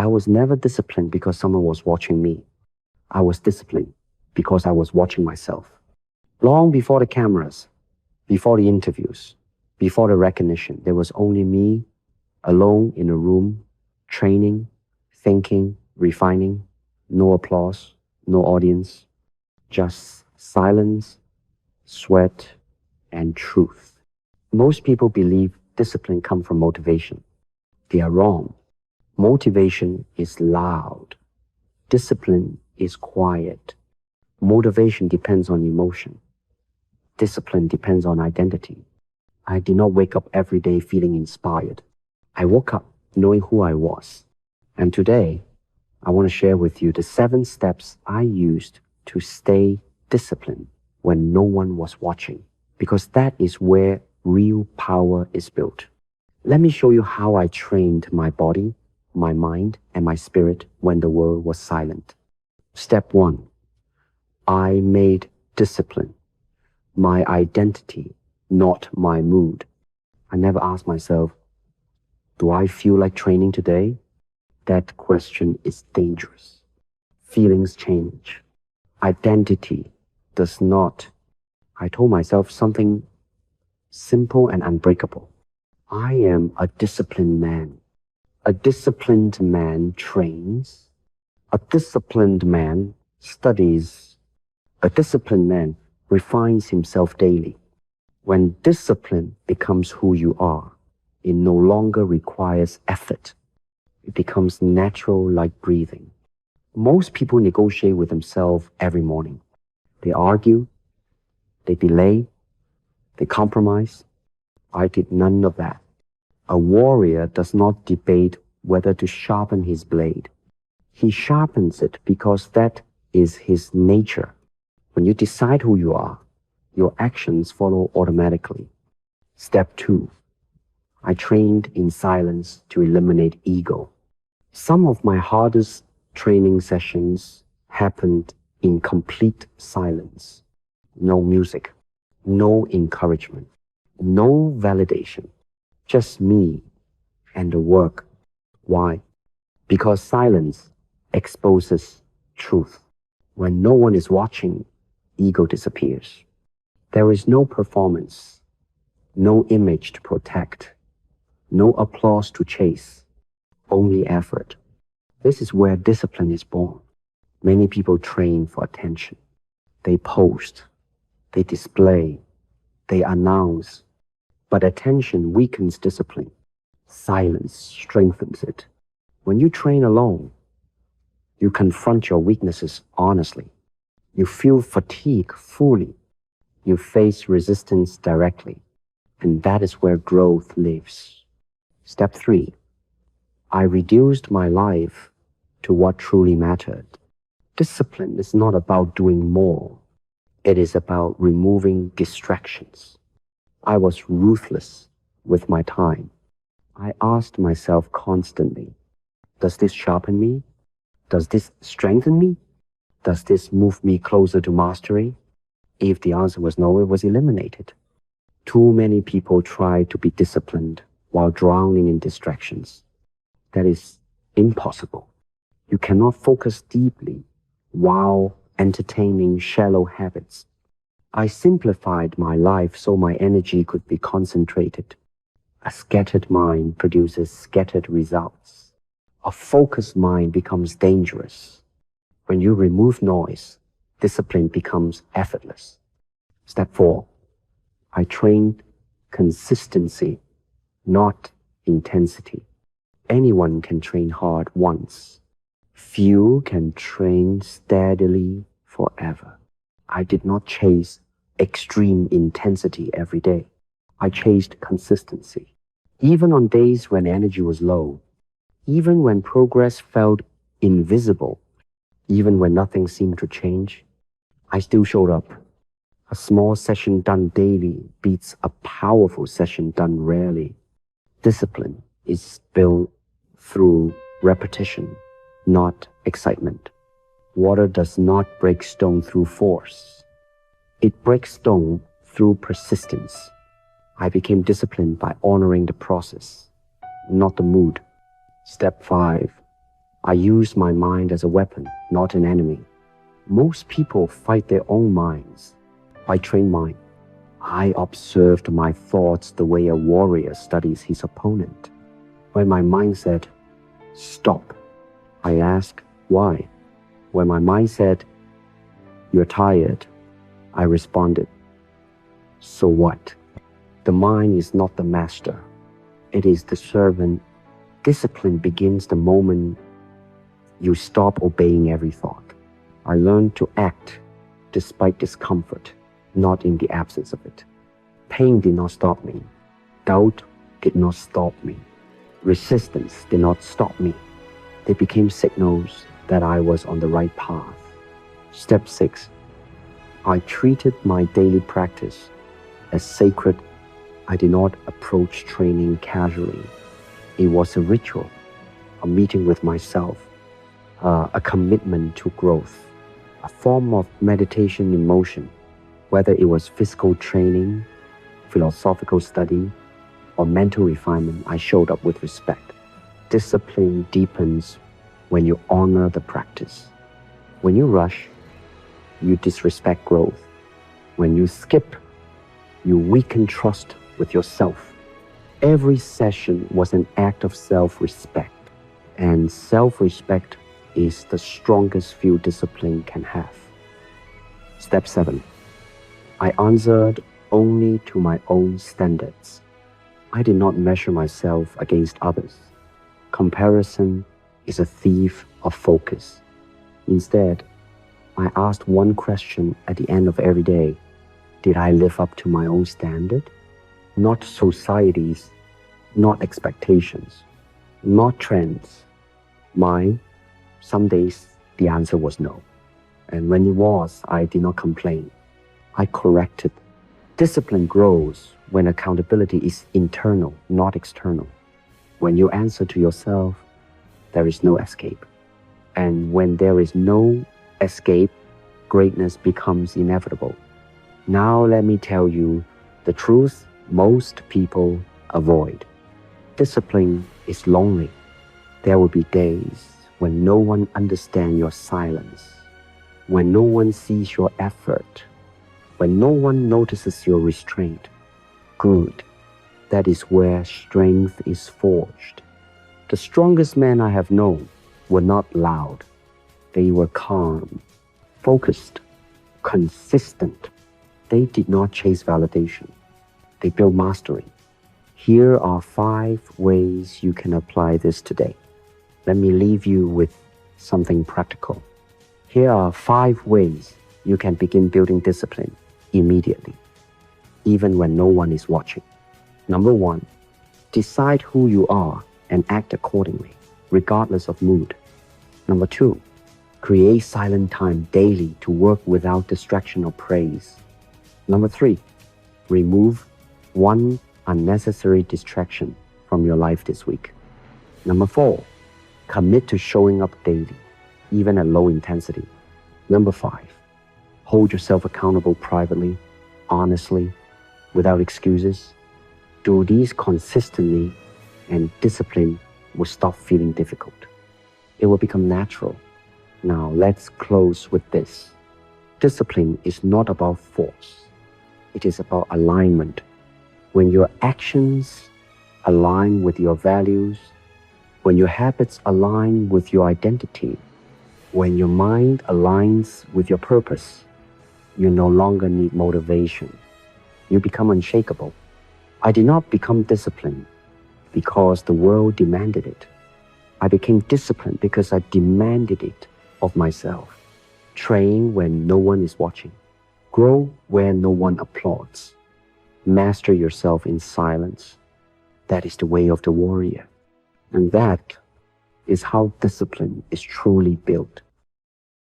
I was never disciplined because someone was watching me. I was disciplined because I was watching myself. Long before the cameras, before the interviews, before the recognition, there was only me, alone in a room, training, thinking, refining, no applause, no audience, just silence, sweat, and truth. Most people believe discipline comes from motivation. They are wrong. Motivation is loud. Discipline is quiet. Motivation depends on emotion. Discipline depends on identity. I did not wake up every day feeling inspired. I woke up knowing who I was. And today, I want to share with you the 7 steps I used to stay disciplined when no one was watching, because that is where real power is built. Let me show you how I trained my body, my mind, and my spirit when the world was silent. Step 1. I made discipline my identity, not my mood. I never asked myself, do I feel like training today? That question is dangerous. Feelings change. Identity does not. I told myself something simple and unbreakable. I am a disciplined man. A disciplined man trains. A disciplined man studies. A disciplined man refines himself daily. When discipline becomes who you are, it no longer requires effort. It becomes natural like breathing. Most people negotiate with themselves every morning. They argue, they delay, they compromise. I did none of that. A warrior does not debate whether to sharpen his blade. He sharpens it because that is his nature. When you decide who you are, your actions follow automatically. Step 2. I trained in silence to eliminate ego. Some of my hardest training sessions happened in complete silence. No music, no encouragement, no validation, just me and the work. Why? Because silence exposes truth. When no one is watching, ego disappears. There is no performance, no image to protect, no applause to chase, only effort. This is where discipline is born. Many people train for attention. They post, they display, they announce. But attention weakens discipline. Silence strengthens it. When you train alone, you confront your weaknesses honestly. You feel fatigue fully. You face resistance directly. And that is where growth lives. Step 3. I reduced my life to what truly mattered. Discipline is not about doing more. It is about removing distractions. I was ruthless with my time. I asked myself constantly, does this sharpen me? Does this strengthen me? Does this move me closer to mastery? If the answer was no, it was eliminated. Too many people try to be disciplined while drowning in distractions. That is impossible. You cannot focus deeply while entertaining shallow habits. I simplified my life so my energy could be concentrated. A scattered mind produces scattered results. A focused mind becomes dangerous. When you remove noise, discipline becomes effortless. Step 4. I trained consistency, not intensity. Anyone can train hard once. Few can train steadily forever. I did not chase extreme intensity every day. I chased consistency. Even on days when energy was low, even when progress felt invisible, even when nothing seemed to change, I still showed up. A small session done daily beats a powerful session done rarely. Discipline is built through repetition, not excitement. Water does not break stone through force. It breaks stone through persistence. I became disciplined by honoring the process, not the mood. Step 5. I use my mind as a weapon, not an enemy. Most people fight their own minds. I train mine. I observed my thoughts the way a warrior studies his opponent. When my mind said, stop, I asked, why? When my mind said, you're tired, I responded, so what? The mind is not the master. It is the servant. Discipline begins the moment you stop obeying every thought. I learned to act despite discomfort, not in the absence of it. Pain did not stop me. Doubt did not stop me. Resistance did not stop me. They became signals that I was on the right path. Step 6. I treated my daily practice as sacred. I did not approach training casually. It was a ritual, a meeting with myself, a commitment to growth, a form of meditation in motion. Whether it was physical training, philosophical study, or mental refinement, I showed up with respect. Discipline deepens when you honor the practice. When you rush, you disrespect growth. When you skip, you weaken trust with yourself. Every session was an act of self-respect, and self-respect is the strongest fuel discipline can have. Step 7. I answered only to my own standards. I did not measure myself against others. Comparison is a thief of focus. Instead, I asked one question at the end of every day. Did I live up to my own standard? Not society's, not expectations, not trends. Mine. Some days the answer was no. And when it was, I did not complain. I corrected. Discipline grows when accountability is internal, not external. When you answer to yourself, there is no escape. And when there is no escape, greatness becomes inevitable. Now let me tell you the truth most people avoid. Discipline is lonely. There will be days when no one understands your silence, when no one sees your effort, when no one notices your restraint. Good. That is where strength is forged. The strongest men I have known were not loud. They were calm, focused, consistent. They did not chase validation. They built mastery. Here are 5 ways you can apply this today. Let me leave you with something practical. Here are 5 ways you can begin building discipline immediately, even when no one is watching. Number 1, decide who you are and act accordingly, regardless of mood. Number 2, create silent time daily to work without distraction or praise. Number 3, remove one unnecessary distraction from your life this week. Number 4, commit to showing up daily, even at low intensity. Number 5, hold yourself accountable privately, honestly, without excuses. Do these consistently, and discipline will stop feeling difficult. It will become natural. Now let's close with this. Discipline is not about force. It is about alignment. When your actions align with your values, when your habits align with your identity, when your mind aligns with your purpose, you no longer need motivation. You become unshakable. I did not become disciplined because the world demanded it. I became disciplined because I demanded it of myself. Train when no one is watching. Grow where no one applauds. Master yourself in silence. That is the way of the warrior. And that is how discipline is truly built.